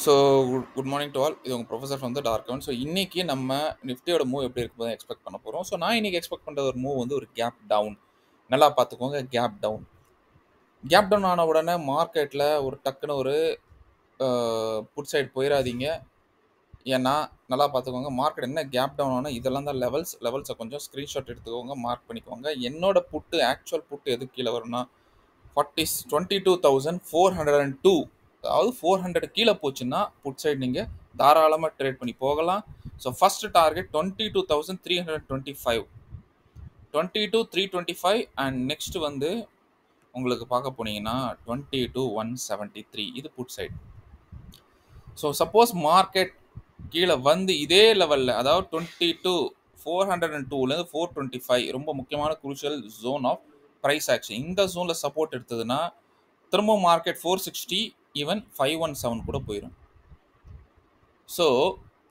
So good morning to all. இது உங்கள் professor from the dark one. So இன்னைக்கு நம்ம நிஃப்டியோட மூவ் எப்படி இருக்கும்போது எக்ஸ்பெக்ட் பண்ண போகிறோம். ஸோ நான் இன்னைக்கு எக்ஸ்பெக்ட் பண்ணுற ஒரு மூவ் வந்து ஒரு கேப் டவுன். நல்லா பார்த்துக்கோங்க, கேப் டவுன். கேப் டவுன் ஆன உடனே மார்க்கெட்டில் ஒரு டக்குன்னு ஒரு புட் சைடு போயிடாதீங்க. ஏன்னா நல்லா பார்த்துக்கோங்க, மார்க்கெட் என்ன கேப் டவுன் ஆனால் இதெல்லாம் தான் லெவல்ஸை கொஞ்சம் ஸ்க்ரீன்ஷாட் எடுத்துக்கோங்க, மார்க் பண்ணிக்கோங்க. என்னோட புட்டு ஆக்சுவல் புட்டு எது கீழே வரும்னா 22,402, அதாவது 400 கீழே போச்சுன்னா புட் சைடு நீங்கள் தாராளமாக ட்ரேட் பண்ணி போகலாம். So first target 22,325, 22,325 and next வந்து உங்களுக்கு பார்க்க போனீங்கன்னா 22,173. இது put side. So suppose market கீழே வந்து இதே லெவலில், அதாவது 22,402லேருந்து 425 ரொம்ப முக்கியமான crucial zone of price action. இந்த ஜோனில் சப்போர்ட் எடுத்ததுன்னா திரும்ப மார்க்கெட் 460 ஈவன் 517 கூட போயிடும். ஸோ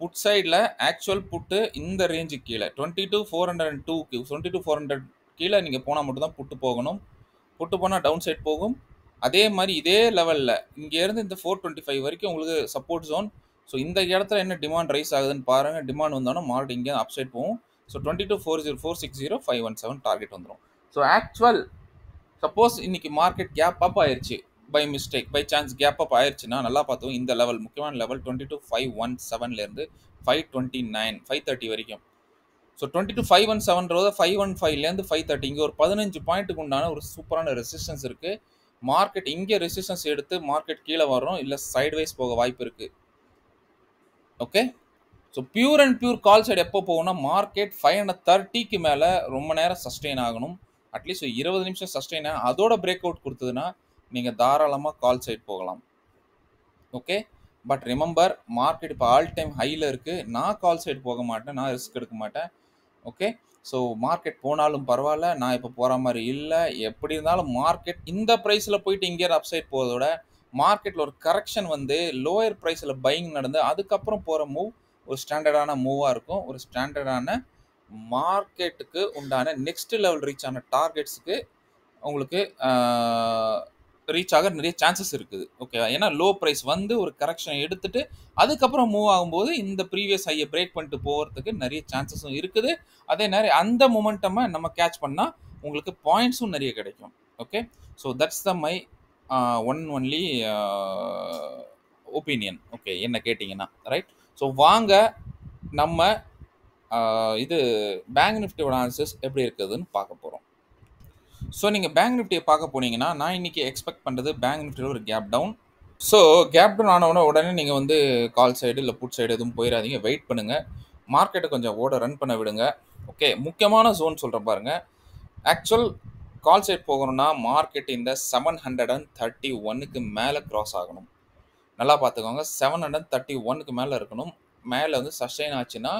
புட் சைடில் ஆக்சுவல் புட்டு இந்த ரேஞ்சுக்கு கீழே 22,402க்கு 22,400 கீழே நீங்கள் போனால் மட்டும்தான் புட்டு போகணும். புட்டு போனால் டவுன் சைட் போகும். அதே மாதிரி இதே லெவலில் இங்கேருந்து இந்த 425 வரைக்கும் உங்களுக்கு சப்போர்ட் ஜோன். ஸோ இந்த இடத்துல என்ன டிமாண்ட் ரைஸ் ஆகுதுன்னு பாருங்கள். டிமாண்ட் வந்தோன்னா மார்க்கெட் இங்கே அப் சைட் போகும். ஸோ 22,460, 460, 517 டார்கெட் வந்துடும். ஸோ ஆக்சுவல் சப்போஸ் இன்னைக்கு மார்க்கெட் கேப் அப் ஆயிடுச்சு, by mistake by chance gap up ஆயிடுச்சுன்னா நல்லா பார்த்தோம். இந்த லெவல் முக்கியமான லெவல் 22,517லேருந்து 529, 530 வரைக்கும். ஸோ 22,517 515லேருந்து 530, இங்கே ஒரு 15 பாயிண்ட்டுக்கு உண்டான ஒரு சூப்பரான ரெசிஸ்டன்ஸ் இருக்குது. மார்க்கெட் இங்கே ரெசிஸ்டன்ஸ் எடுத்து மார்க்கெட் கீழே வரும், இல்லை சைட்வைஸ் போக வாய்ப்பு இருக்குது. Okay, so pure and pure call side எப்போ போகும்னா மார்க்கெட் 530க்கு மேலே ரொம்ப நேரம் சஸ்டெயின் ஆகணும். அட்லீஸ்ட் 20 நிமிஷம் சஸ்டெயின் ஆகும். அதோட பிரேக் அவுட் கொடுத்ததுன்னா நீங்கள் தாராளமாக கால் சைடு போகலாம். ஓகே, பட் ரிமெம்பர் மார்க்கெட் இப்போ ஆல் டைம் ஹையில் இருக்குது. நான் கால் சைடு போக மாட்டேன், நான் ரிஸ்க் எடுக்க மாட்டேன். ஓகே, ஸோ மார்க்கெட் போனாலும் பரவாயில்ல, நான் இப்போ போகிற மாதிரி இல்லை. எப்படி இருந்தாலும் மார்க்கெட் இந்த ப்ரைஸில் போயிட்டு இங்கே அப்சைட் போகிறதோட மார்க்கெட்டில் ஒரு கரெக்ஷன் வந்து லோயர் ப்ரைஸில் பையிங் நடந்து அதுக்கப்புறம் போகிற மூவ் ஒரு ஸ்டாண்டர்டான மூவாக இருக்கும். ஒரு ஸ்டாண்டர்டான மார்க்கெட்டுக்கு உண்டான நெக்ஸ்ட் லெவல் ரீச் ஆன டார்கெட்ஸுக்கு உங்களுக்கு ரீச் ஆக நிறைய சான்சஸ் இருக்குது. ஓகே, ஏன்னா லோ ப்ரைஸ் வந்து ஒரு கரெக்ஷன் எடுத்துட்டு அதுக்கப்புறம் மூவ் ஆகும்போது இந்த ப்ரீவியஸ் ஹையை பிரேக் பண்ணிட்டு போகிறதுக்கு நிறைய சான்சஸும் இருக்குது. அதே நேரம் அந்த மொமெண்டமை நம்ம கேட்ச் பண்ணால் உங்களுக்கு பாயிண்ட்ஸும் நிறைய கிடைக்கும். Okay, so that's the my only opinion. Okay, என்ன கேட்டிங்கன்னா ரைட். ஸோ வாங்க நம்ம இது பேங்க் நிஃப்டியோட அனாலிசிஸ் எப்படி இருக்குதுன்னு பார்க்க போகிறோம். ஸோ நீங்கள் பேங்க் நிஃப்டியை பார்க்க போனீங்கன்னா நான் இன்றைக்கி எக்ஸ்பெக்ட் பண்ணுறது பேங்க் நிஃப்டியில் ஒரு gap down. So gap down ஆனவுடனே உடனே நீங்கள் வந்து கால் சைடு இல்லை புட் சைடு எதுவும் போயிடாதீங்க, வெயிட் பண்ணுங்கள். மார்க்கெட்டை கொஞ்சம் ரன் பண்ண விடுங்க. ஓகே, முக்கியமான ஜோன் சொல்கிறேன் பாருங்கள். ஆக்சுவல் கால் சைட் போகணும்னா மார்க்கெட் இந்த 731க்கு மேலே க்ராஸ் ஆகணும். நல்லா பார்த்துக்கோங்க, 731க்கு மேலே இருக்கணும். மேலே வந்து சஸ்டெயின் ஆச்சுன்னா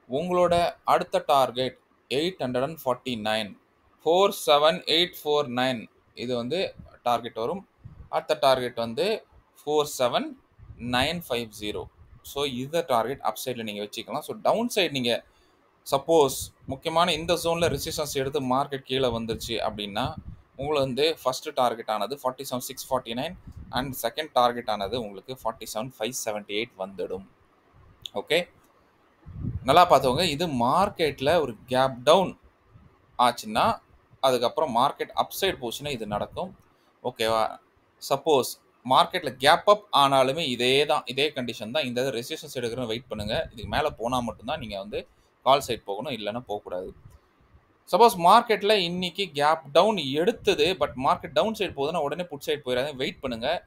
உங்களோட அடுத்த டார்கெட் 849, 47849 இது வந்து டார்கெட் வரும். அடுத்த டார்கெட் வந்து 47950. ஸோ இந்த டார்கெட் அப் சைடில் நீங்கள் வச்சுக்கலாம். ஸோ டவுன் சைடு நீங்கள் சப்போஸ் முக்கியமான இந்த ஜோனில் ரெசிஸ்டன்ஸ் எடுத்து மார்க்கெட் கீழே வந்துருச்சு அப்படின்னா உங்களுக்கு வந்து ஃபர்ஸ்ட் டார்கெட் ஆனது 47,649 அண்ட் செகண்ட் டார்கெட் ஆனது உங்களுக்கு 47,578 வந்துடும். ஓகே, நல்லா பார்த்துக்கோங்க. இது மார்க்கெட்டில் ஒரு கேப் டவுன் ஆச்சுன்னா அதுக்கப்புறம் மார்க்கெட் அப்சைட் போச்சுன்னா இது நடக்கும். ஓகேவா, சப்போஸ் மார்க்கெட்டில் கேப் அப் ஆனாலுமே இதே கண்டிஷன் தான். இந்த ரெசிஸ்டன்ஸ் எடுக்கிற வெயிட் பண்ணுங்கள். இதுக்கு மேலே போனால் மட்டும்தான் நீங்கள் வந்து கால் சைட் போகணும், இல்லைன்னா போகக்கூடாது. சப்போஸ் மார்க்கெட்டில் இன்னைக்கு கேப் டவுன் எடுத்தது, பட் மார்க்கெட் டவுன் சைடு போகுதுன்னா உடனே புட் சைடு போயிடாது, வெயிட் பண்ணுங்கள்.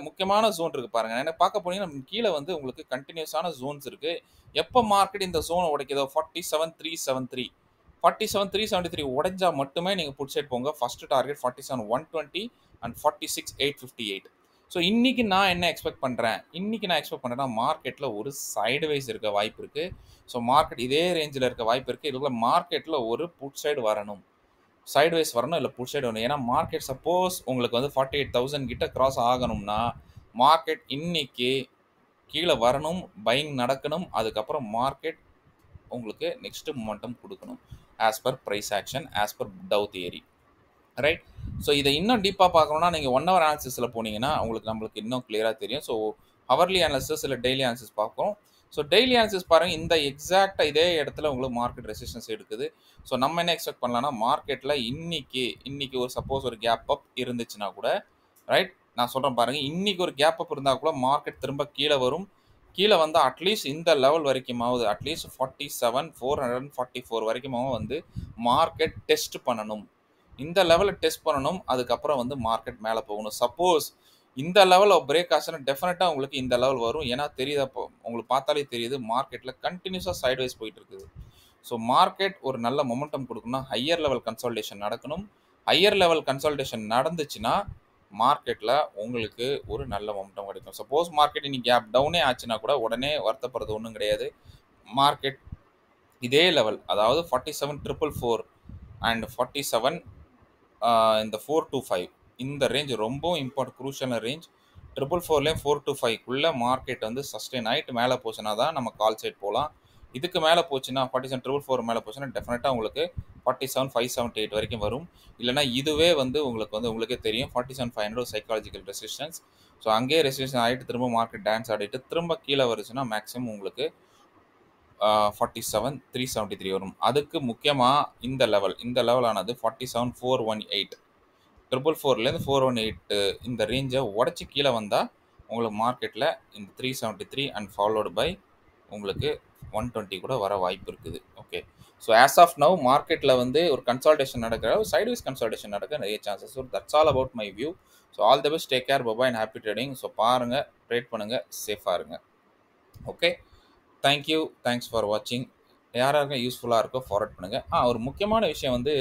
முக்கியமான ஜோன் இருக்குது பாருங்கள். என்ன பார்க்க போனீங்கன்னா கீழே வந்து உங்களுக்கு கண்டினியூஸான ஜோன்ஸ் இருக்குது. எப்போ மார்க்கெட் இந்த ஜோனை உடைக்குதோ 47,373, 47,373 உடைஞ்சா மட்டுமே நீங்கள் புட் சைட் போங்க. First target 47,120 and 46,858. ஸோ இன்றைக்கி நான் என்ன எக்ஸ்பெக்ட் பண்ணுறேன், மார்க்கெட்டில் ஒரு சைடுவைஸ் இருக்க வாய்ப்பு இருக்குது. ஸோ மார்க்கெட் இதே ரேஞ்சில் இருக்க வாய்ப்பு இருக்குது. இதில் மார்க்கெட்டில் ஒரு புட் சைடு வரணும், சைடுவைஸ் வரணும், இல்லை புட் சைடு வரணும். ஏன்னா மார்க்கெட் சப்போஸ் உங்களுக்கு வந்து 48,000 கிட்ட கிராஸ் ஆகணும்னா மார்க்கெட் இன்னைக்கு கீழே வரணும், பையிங் நடக்கணும். அதுக்கப்புறம் மார்க்கெட் உங்களுக்கு நெக்ஸ்ட் மொமெண்டம் கொடுக்கணும் as per price action, as per Dow theory, right. So இதை இன்னும் டீப்பாக பார்க்கணும்னா நீங்கள் 1 ஹவர் அனாலிசிஸில் போனீங்கன்னா நம்மளுக்கு இன்னும் கிளியராக தெரியும். ஸோ ஹவர்லி அனாலிசிஸ் இல்லை டெய்லி அனாலிசிஸ் பார்ப்போம். ஸோ டெய்லி அனாலிசிஸ் பாருங்கள், இந்த எக்ஸாக்டாக இதே இடத்துல உங்களுக்கு மார்க்கெட் ரெசிஸ்டன்ஸ் எடுக்குது. ஸோ நம்ம என்ன எக்ஸ்பெக்ட் பண்ணலாம்னா, மார்க்கெட்டில் இன்னைக்கு ஒரு சப்போஸ் ஒரு கேப் அப் இருந்துச்சுன்னா கூட, ரைட், நான் சொல்கிறேன் பாருங்கள், இன்னைக்கு ஒரு கேப் அப் இருந்தால் கூட மார்க்கெட் திரும்ப கீழே வரும். கீழே வந்தால் அட்லீஸ்ட் இந்த லெவல் வரைக்குமாவது, அட்லீஸ்ட் 47,444 வரைக்குமாவது வந்து மார்க்கெட் டெஸ்ட் பண்ணணும். இந்த லெவலில் டெஸ்ட் பண்ணணும். அதுக்கப்புறம் வந்து மார்க்கெட் மேலே போகணும். சப்போஸ் இந்த லெவலில் பிரேக் ஆச்சுன்னா டெஃபினட்டாக உங்களுக்கு இந்த லெவல் வரும். ஏன்னா தெரியுதா, உங்களுக்கு பார்த்தாலே தெரியுது மார்க்கெட்டில் கண்டினியூஸாக சைட்வைஸ் போயிட்டு இருக்குது. ஸோ மார்க்கெட் ஒரு நல்ல மொமெண்டம் கொடுக்கணும்னா ஹையர் லெவல் கன்சால்டேஷன் நடக்கணும். ஹையர் லெவல் கன்சால்டேஷன் நடந்துச்சுன்னா மார்க்கெட்டில் உங்களுக்கு ஒரு நல்ல மொமெண்டம் கிடைக்கும். சப்போஸ் மார்க்கெட் இன்னைக்கு கேப் டவுனே ஆச்சுன்னா கூட உடனே வருத்தப்படுறது ஒன்றும் கிடையாது. மார்க்கெட் இதே லெவல், அதாவது 47,444 அண்ட் 47 இந்த 425 இந்த ரேஞ்ச் ரொம்பவும் குரூஷியலான ரேஞ்ச். 444லேயும் 425க்குள்ளே மார்க்கெட் வந்து சஸ்டெயின் ஆகிட்டு மேலே போச்சுன்னா தான் நம்ம கால் சைட் போகலாம். இதுக்கு மேலே போச்சுன்னா 47,444 மேலே போச்சுன்னா டெஃபினட்டாக உங்களுக்கு 47,578 வரைக்கும் வரும். இல்லைனா இதுவே வந்து உங்களுக்கே தெரியும் 47,500 சைக்காலஜிக்கல் ரெசிஸ்டன்ஸ். ஸோ அங்கேயே ரெசிஸ்டன்ஸ் ஆகிட்டு திரும்ப மார்க்கெட் டான்ஸ் ஆடிட்டு திரும்ப கீழே வருச்சுன்னா மேக்ஸிமம் உங்களுக்கு 47,373 வரும். அதுக்கு முக்கியமாக இந்த லெவலானது 47,418 444லேருந்து 418 இந்த ரேஞ்சை உடச்சி கீழே வந்தால் உங்களுக்கு மார்க்கெட்டில் இந்த 373 அண்ட் ஃபாலோடு பை உங்களுக்கு 120 கூட வர வாய்ப்பு இருக்குது. Okay, so as of now மார்க்கெட்டில் வந்து ஒரு கன்சால்டேஷன் நடக்கிற, சைட்வைஸ் கன்சால்டேஷன் நடக்க நிறைய chances. So that's all about my view. So all the best, take care, bye bye and happy trading. So பாருங்கள், ட்ரேட் பண்ணுங்கள், சேஃபாக இருங்க. ஓகே, தேங்க்யூ, தேங்க்ஸ் ஃபார் வாட்சிங். யாராருக்கும் யூஸ்ஃபுல்லாக இருக்கோ ஃபார்வர்ட் பண்ணுங்கள். ஒரு முக்கியமான விஷயம் வந்து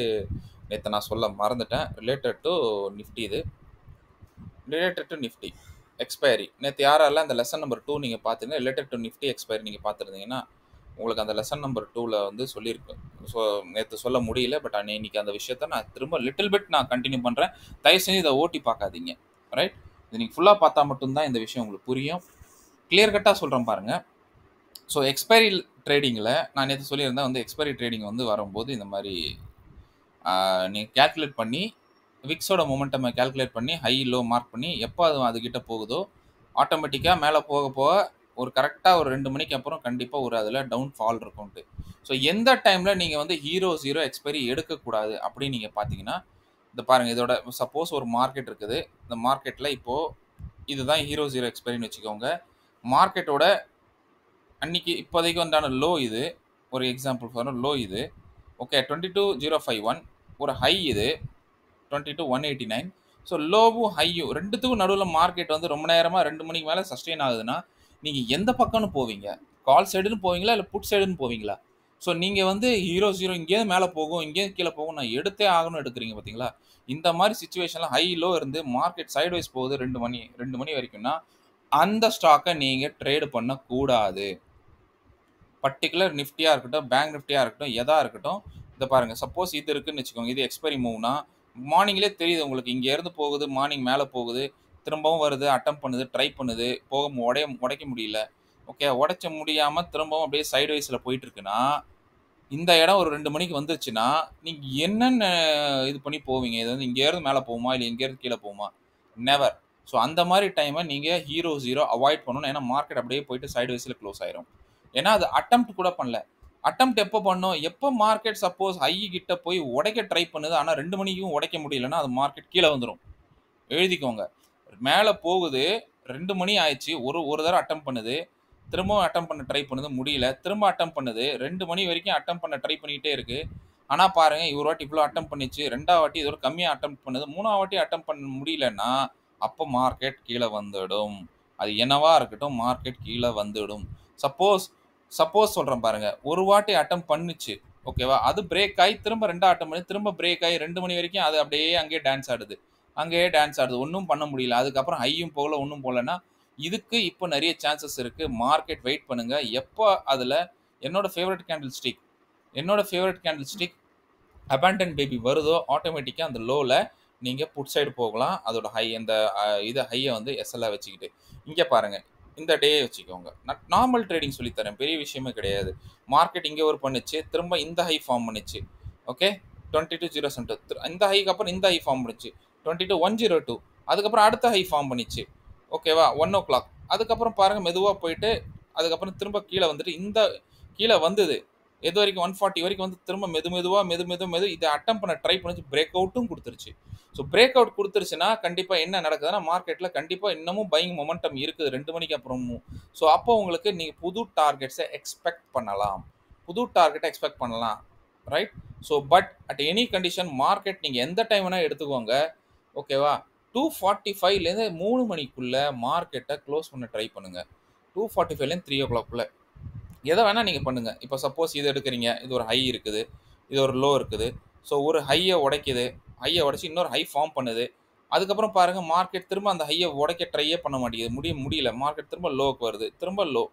நேற்று நான் சொல்ல மறந்துட்டேன். Related to Nifty expiry. நேற்று யாரெல்லாம் அந்த லெசன் நம்பர் 2 நீங்கள் பார்த்துங்க, ரிலேட்டட் டு நிஃப்டி எக்ஸ்பைரி நீங்கள் பார்த்துருந்தீங்கன்னா உங்களுக்கு அந்த லெசன் நம்பர் 2ல் வந்து சொல்லியிருக்கேன். ஸோ நேற்று சொல்ல முடியல, பட் இன்னைக்கு அந்த விஷயத்த நான் திரும்ப லிட்டில் பிட் நான் கண்டினியூ பண்ணுறேன். தயவு செஞ்சு இதை ஓட்டி பார்க்காதீங்க, ரைட்? இது நீங்கள் ஃபுல்லாக பார்த்தா மட்டும்தான் இந்த விஷயம் உங்களுக்கு புரியும். கிளியர் கட்டாக சொல்கிறேன் பாருங்கள். ஸோ எக்ஸ்பைரி ட்ரேடிங்கில் நான் நேற்று சொல்லியிருந்தேன் வந்து எக்ஸ்பைரி ட்ரேடிங் வந்து வரும்போது இந்த மாதிரி நீங்கள் கேல்குலேட் பண்ணி விக்ஸோட மொமெண்டம் கேல்குலேட் பண்ணி ஹை லோ மார்க் பண்ணி எப்போ அதுக்கிட்ட போகுதோ ஆட்டோமேட்டிக்காக மேலே போக போக ஒரு கரெக்டாக ஒரு 2 மணிக்கு அப்புறம் கண்டிப்பாக ஒரு அதில் டவுன் ஃபால் இருக்கும்ட்டு. ஸோ எந்த டைமில் நீங்கள் வந்து ஹீரோ ஜீரோ எக்ஸ்பைரி எடுக்கக்கூடாது அப்படின்னு நீங்கள் பார்த்தீங்கன்னா, இந்த பாருங்கள், இதோட சப்போஸ் ஒரு மார்க்கெட் இருக்குது. இந்த மார்க்கெட்டில் இப்போது இதுதான் ஹீரோ ஜீரோ எக்ஸ்பைரின்னு வச்சுக்கோங்க. மார்க்கெட்டோட அன்னைக்கு இப்போதைக்கு வந்தான லோ இது, ஒரு எக்ஸாம்பிள் ஃபார் லோ இது. ஓகே, 22,051. ஒரு ஹை இது 22,189. ஸோ லோவும் ஹையும் ரெண்டுத்துக்கும் நடுவில் மார்க்கெட் வந்து ரொம்ப நேரமாக 2 மணிக்கு மேலே சஸ்டெயின் ஆகுதுன்னா நீங்கள் எந்த பக்கம்னு போவீங்க? கால் சைடுன்னு போவீங்களா, இல்லை புட் சைடுன்னு போவீங்களா? ஸோ நீங்கள் வந்து ஹீரோ ஜீரோ இங்கேருந்து மேலே போகும், இங்கேருந்து கீழே போகும், நான் எடுத்தே ஆகணும்னு எடுக்கிறீங்க பார்த்தீங்களா? இந்த மாதிரி சுச்சுவேஷனில் ஹை லோ இருந்து மார்க்கெட் சைட்வைஸ் போகுது 2 மணி வரைக்கும்னா அந்த ஸ்டாக்கை நீங்கள் ட்ரேடு பண்ணக்கூடாது. பர்டிகுலர் நிஃப்டியாக இருக்கட்டும், பேங்க் நிஃப்டியாக இருக்கட்டும், எதாக இருக்கட்டும். இதை பாருங்கள், சப்போஸ் இது இருக்குன்னு வச்சுக்கோங்க, இது எக்ஸ்பைரி மூவ்னா மார்னிங்லேயே தெரியுது உங்களுக்கு, இங்கேருந்து போகுது, மார்னிங் மேலே போகுது, திரும்பவும் வருது, அட்டம் பண்ணுது, ட்ரை பண்ணுது, உடைக்க முடியல. ஓகே, உடைச்ச முடியாமல் திரும்பவும் அப்படியே சைட்வைஸில் போயிட்டு இருக்குன்னா இந்த இடம் ஒரு 2 மணிக்கு வந்துருச்சுன்னா நீங்கள் என்னென்ன இது பண்ணி போவீங்க? இது வந்து இங்கேருந்து மேலே போகுமா, இல்லை இங்கேருந்து கீழே போகுமா? நெவர். ஸோ அந்த மாதிரி டைமை நீங்கள் ஹீரோ ஜீரோ அவாய்ட் பண்ணணும். ஏன்னா மார்க்கெட் அப்படியே போயிட்டு சைட்வைஸில் க்ளோஸ் ஆயிரும். ஏன்னா அது அட்டெம்ப்ட் கூட பண்ணல. அட்டெம்ப்ட் எப்போ பண்ணும்? எப்போ மார்க்கெட் சப்போஸ் ஹை கிட்ட போய் உடைக்க ட்ரை பண்ணுது, ஆனால் 2 மணிக்கும் உடைக்க முடியலன்னா அது மார்க்கெட் கீழே வந்துடும். எழுதிக்கோங்க, மேலே போகுது, 2 மணி ஆயிடுச்சு, ஒரு தடவை அட்டம் பண்ணுது, திரும்பவும் அட்டம் பண்ண ட்ரை பண்ணுது, முடியல, திரும்ப அட்டம் பண்ணுது, 2 மணி வரைக்கும் அட்டம் பண்ண ட்ரை பண்ணிக்கிட்டே இருக்கு. ஆனால் பாருங்கள், ஒரு வாட்டி இவ்வளோ அட்டம் பண்ணிச்சு, 2ஆவது வாட்டி இதோட கம்மியாக அட்டம் பண்ணுது, 3ஆவது வாட்டி அட்டம் பண்ண முடியலன்னா அப்போ மார்க்கெட் கீழே வந்துடும். அது என்னவா இருக்கட்டும், மார்க்கெட் கீழே வந்துடும். சப்போஸ் சொல்கிறேன் பாருங்கள், ஒரு வாட்டி அட்டம் பண்ணுச்சு, ஓகேவா, அது பிரேக் ஆகி திரும்ப 2ஆவது அட்டம் பண்ணி திரும்ப பிரேக் ஆகி 2 மணி வரைக்கும் அது அப்படியே அங்கேயே டான்ஸ் ஆடுது, ஒன்றும் பண்ண முடியல. அதுக்கப்புறம் ஹையும் போகல, ஒன்றும் போகலன்னா இதுக்கு இப்போ நிறைய சான்சஸ் இருக்குது. மார்க்கெட் வெயிட் பண்ணுங்கள். எப்போ அதில் என்னோட favourite candle stick abandon baby வருதோ ஆட்டோமேட்டிக்காக அந்த லோவில் நீங்கள் புட் சைடு போகலாம். அதோட ஹை அந்த ஹையை வந்து எஸ்எல்ஆ வச்சுக்கிட்டு இங்கே பாருங்கள், இந்த டே வச்சுக்கோங்க. நான் நார்மல் ட்ரேடிங் சொல்லித்தரேன், பெரிய விஷயமே கிடையாது. மார்க்கெட் இங்கே ஒரு பண்ணுச்சு, திரும்ப இந்த ஹை ஃபார்ம் பண்ணிச்சு. ஓகே, 22,072. இந்த ஹைக்கு அப்புறம் இந்த ஹை ஃபார்ம் பண்ணிச்சு 22,102. அதுக்கப்புறம் அடுத்த ஹை ஃபார்ம் பண்ணிச்சு. ஓகேவா, 1 o'clock. அதுக்கப்புறம் பாருங்க மெதுவா போயிட்டு, அதுக்கப்புறம் திரும்ப கீழ வந்துட்டு கீழ வந்தது. எது வரைக்கும் 140 வரைக்கும் வந்து திரும்ப மெதுவா இத அட்டெம்ப்ட் பண்ண ட்ரை பண்ணுச்சு. பிரேக் அவுட்டும் குடுத்துருச்சு. ஸோ பிரேக் அவுட் குடுத்துருச்சுன்னா, கண்டிப்பா என்ன நடக்குதுன்னா, மார்க்கெட்ல கண்டிப்பா இன்னமும் பையிங் மொமெண்டம் இருக்குது 2 மணிக்கு அப்புறமும். ஸோ அப்போ உங்களுக்கு நீங்க புது டார்கெட்ஸ எக்ஸ்பெக்ட் பண்ணலாம். புது டார்கெட்ட எக்ஸ்பெக்ட் பண்ணலாம். Right? So but at any condition market நீங்க எந்த டைம் வேணா எடுத்துக்கோங்க. ஓகேவா? 2:45லேருந்து 3 மணிக்குள்ள மார்க்கெட்ட குளோஸ் பண்ண ட்ரை பண்ணுங்க. 2:45லேருந்து 3:00க்குள்ள. எத வேணா நீங்க பண்ணுங்க. இப்ப சப்போஸ் இத எடுக்குறீங்க. இது ஒரு ஹை இருக்குது. இது ஒரு லோ இருக்குது. ஸோ ஒரு ஹைய உடைக்குது. ஹைய உடைச்சு இன்னொரு ஹை ஃபார்ம் பண்ணுது. அதுக்கப்புறம் பாருங்க மார்க்கெட் திரும்ப அந்த ஹைய உடைக்க ட்ரையே பண்ண மாட்டேங்குது. முடியல. மார்க்கெட் திரும்ப லோக்கு வருது. திரும்ப லோ.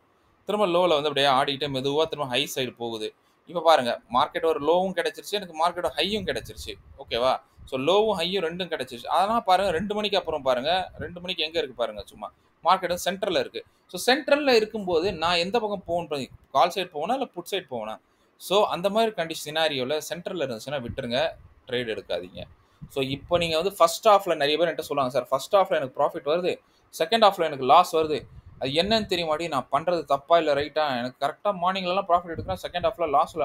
திரும்ப லோல வந்து அப்படியே ஆடிட்டே மெதுவா திரும்ப ஹை சைடு போகுது. இப்ப பாருங்க மார்க்கெட் ஒரு லோவும் கிடைச்சிருச்சு. எனக்கு மார்க்கெட் ஹையும் கிடைச்சிருச்சு. ஓகேவா? ஸோ லோவும் ஹையும் 2ம் கிடைச்சிருச்சு. அதனால பாருங்க 2 மணிக்கு அப்புறம் பாருங்க. 2 மணிக்கு எங்க இருக்கு பாருங்க சும்மா. மார்க்கெட் சென்டர்ல இருக்கு. ஸோ சென்ட்ரல்ல இருக்கும்போது நான் எந்த பக்கம் போகணும்? கால் சைடு போகணும் இல்ல புட் சைடு போகணும். ஸோ அந்த மாதிரி சினாரியோல சென்டர்ல இருந்துச்சுன்னா விட்டுருங்க. ட்ரேட் எடுக்காதீங்க. ஸோ இப்போ நீங்க வந்து ஃபர்ஸ்ட் ஹாஃப்ல நெறைய பேர் என்ட்ட சொல்லுவாங்க, சார் ஃபர்ஸ்ட் ஹாஃப்ல எனக்கு ப்ராஃபிட் வருது. செகண்ட் ஹாஃப்ல எனக்கு லாஸ் வருது. அது என்னன்னு தெரிய மாட்டேங்குது. நான் பண்றது தப்பா இல்ல ரைட்டா? எனக்கு கரெக்ட்டா மார்னிங்லலாம் ப்ராஃபிட் எடுக்கிறேன். செகண்ட் ஹாஃப்ல லாஸ்ல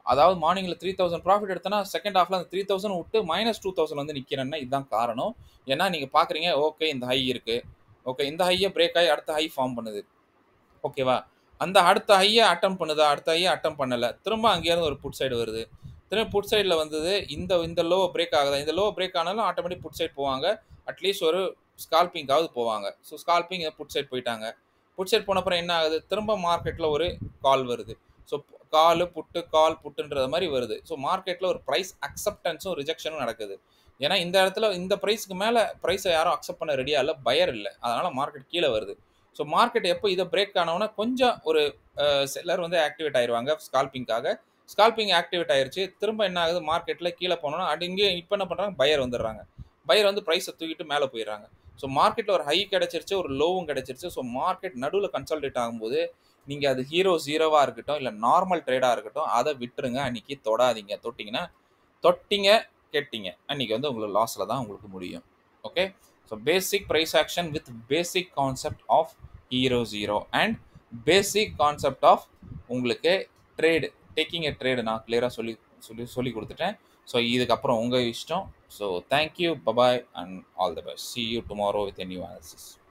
அதாவது மார்னிங்ல 3000 ப்ராஃபிட் எடுத்தேன்னா, செகண்ட் ஹாஃப்ல அந்த 3000 விட்டு -2000 வந்து நிக்கிறேன்னா இதுதான் காரணம். ஏன்னா நீங்க பார்க்குறீங்க, ஓகே இந்த ஹை இருக்கு. ஓகே இந்த ஹைய பிரேக் ஆயி அடுத்த ஹை ஃபார்ம் பண்ணுது. ஓகேவா? அந்த அடுத்த ஹைய அட்டெம்ப்ட் பண்ணுதா? அடுத்த ஹைய அட்டெம்ப்ட் பண்ணல. திரும்ப அங்கேருந்து ஒரு புட் சைடு வருது. திரும்ப புட் சைடுல வந்தது. இந்த இந்த லோவ பிரேக் ஆகுதா? இந்த லோவ பிரேக் ஆனாலும் ஆட்டோமேட்டிக் புட் சைடு போவாங்க. அட்லீஸ்ட் ஒரு ஸ்கால்பிங்காவது போவாங்க. ஸோ ஸ்கால்பிங் புட் சைடு போயிட்டாங்க. புட் சைடு போன அப்புறம் என்ன ஆகுது? திரும்ப மார்க்கெட்ல ஒரு கால் வருது. ஸோ கால் புட்டுன்றது மாரி வருது. ஸோ மார்க்கெட்ல ஒரு பிரைஸ் அக்செப்டன்ஸும், ரிஜெக்ஷனும் நடக்குது. ஏன்னா இந்த இடத்துல இந்த பிரைஸ்க்கு மேல பிரைஸ யாரும் அக்செப்ட் பண்ண ரெடியா இல்ல. பையர் இல்ல. அதனால மார்க்கெட் கீழ வருது. ஸோ மார்க்கெட் எப்போ இத பிரேக் ஆனோனே கொஞ்சம் ஒரு செல்லர் வந்து ஆக்டிவேட் ஆயிருவாங்க ஸ்கால்பிங்காக. ஸ்கால்பிங் ஆக்டிவேட் ஆயிருச்சு. திரும்ப என்ன ஆகுது மார்க்கெட்ல கீழ போனோனே இங்கே இப்ப என்ன பண்றாங்க? பையர் வந்துடுறாங்க. பையர் வந்து பிரைஸ தூக்கிட்டு மேல போயிடுறாங்க. ஸோ மார்க்கெட்ல ஒரு ஹை கிடைச்சிருச்சு, ஒரு லோவும் கிடைச்சிருச்சு. ஸோ மார்க்கெட் நடுவுல கன்சாலிடேட் ஆகும்போது, நீங்க அது ஹீரோ 0வா இருக்கட்டும், இல்ல நார்மல் ட்ரேடா இருக்கட்டும், அத விட்டுருங்க. அன்னைக்கு தொடாதீங்க. தொட்டீங்கன்னா தொட்டீங்க, கெட்டீங்க. அன்னைக்கு வந்து உங்களுக்கு லாஸ்ல தான் உங்களுக்கு முடியும். Okay. So basic price action with basic concept of hero 0 and basic concept of உங்களுக்கு ட்ரேட் டேக்கிங் எ ட்ரேட் நான் கிளியரா சொல்லி குடுத்துட்டேன். ஸோ இதுக்கப்புறம் உங்க இஷ்டம். So thank you. Bye bye and all the best. See you tomorrow with a new analysis.